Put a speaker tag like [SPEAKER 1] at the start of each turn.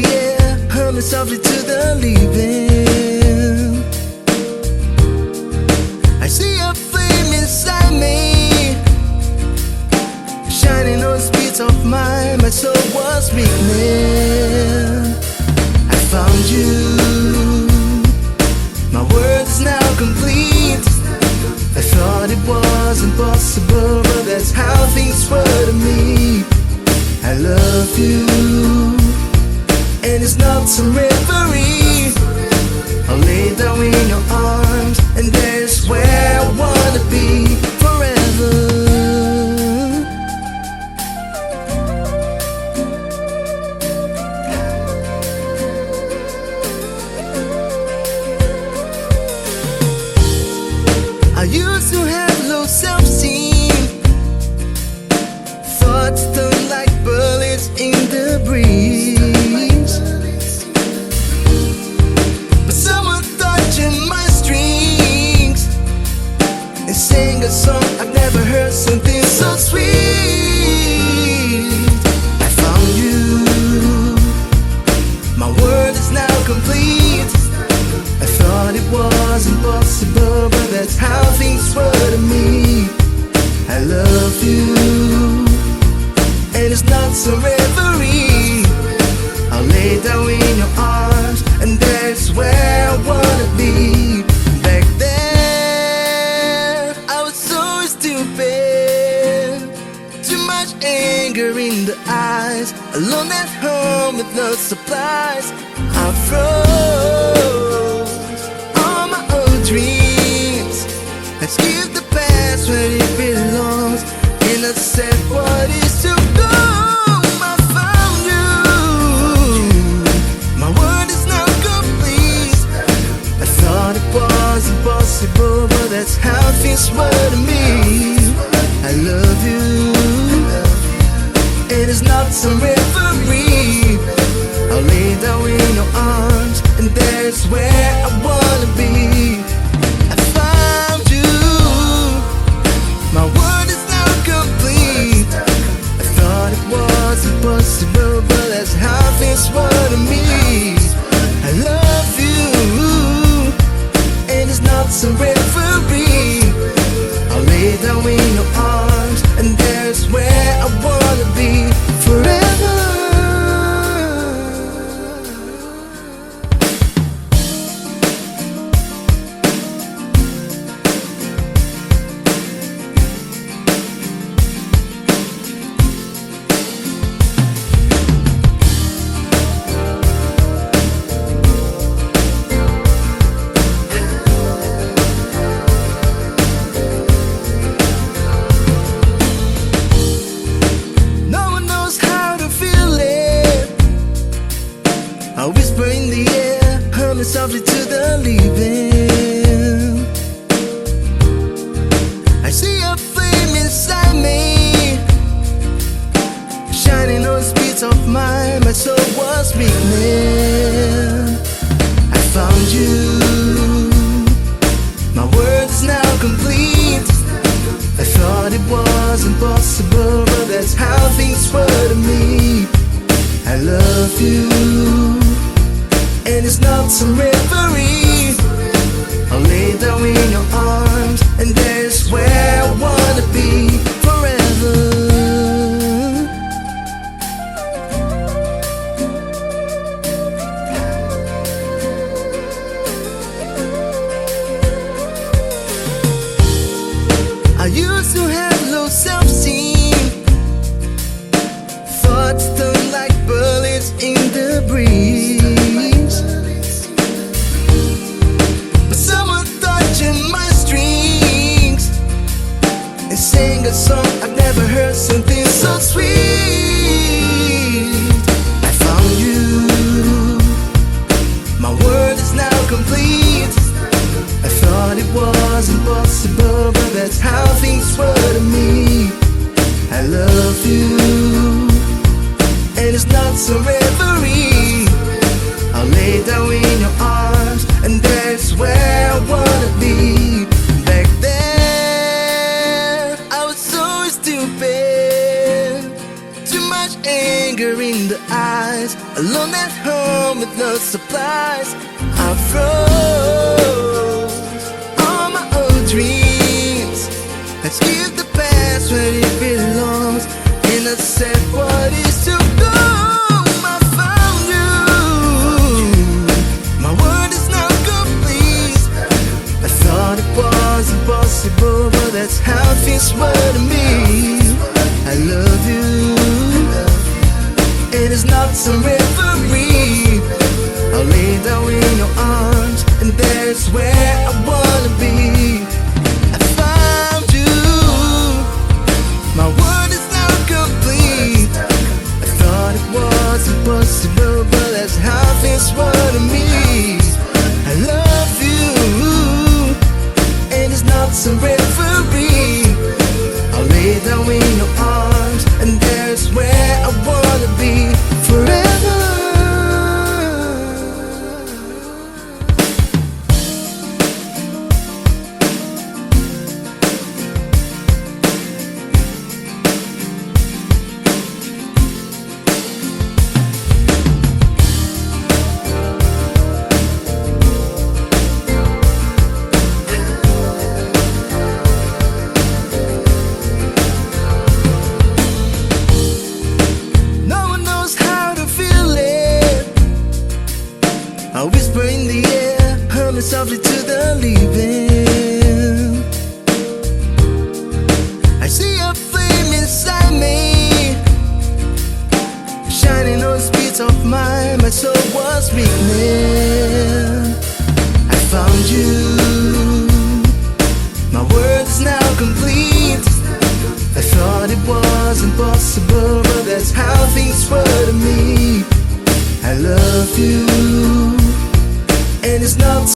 [SPEAKER 1] the air, humming softly to the leaving. I see a flame inside me, shining on the speeds of mine. My soul was weakening. I found you, my world is now complete. I thought it was impossible, but that's how things were to me. I love you, and it's not some reverie. I'll lay down in your arms, and there's where I wanna be forever. I used to have low self-esteem, thoughts turn like bullets in the breeze. But someone touching my strings and sing a song I've never heard, something so sweet. I found you, my world is now complete. I thought it was impossible, but that's how things were to me. I love you, and it's not some reverie. I'll lay down in your arms, and that's where I wanna be. Back then, I was so stupid, too much anger in the eyes, alone at home with no supplies. I froze all my old dreams. Let's give the past where it belongs, and I said what is to come. I found you, my world is now complete. I thought it was impossible, but that's how things were to me. I love you, it is not some reverie. I'll lay down in your arms, and that's where I wanna be. I found you, my world is now complete. I thought it was impossible, but that's how things were to me. I love you, and it's not some reverie. I'll lay down in your arms, and that's where I wanna be forever. I whisper in the air, humming softly to the leaving. I see a flame inside me, shining on the speeds of mine. My soul was weakening. I found you, my world is now complete. I thought it was impossible, but that's how things were to me. I love you, and it's not some reverie. I'll lay down in your arms, and that's where I wanna be forever. I used to have low self-esteem, thoughts turn like bullets in the breeze. But someone touching my strings and sing a song I've never heard, something so sweet. I found you, my world is now complete. I thought it was impossible, but that's how things were to me. I love you, and it's not some reverie. I'll lay down in your arms, and that's where I wanna be. Back then, I was so stupid, alone at home with no supplies. I froze all my old dreams. Let's give the past where it belongs and accept what is to come. I found you. My world is now complete. I thought it was impossible, but that's how things were to me. I love you. It is not some referee. I'll lay down in your arms, and there's where I wanna be. I found you. My world is now complete. I thought it was impossible, but that's how things were to me. I love you. It is not some referee. I'll lay down in your arms, and there's where I wanna be forever. I whisper in the air, humming softly to the leaving. I see a flame inside me, shining on the streets of mine. My soul was weakening. I found you. My world is now complete. I thought it was impossible, but that's how things were to me. I love you. And it's not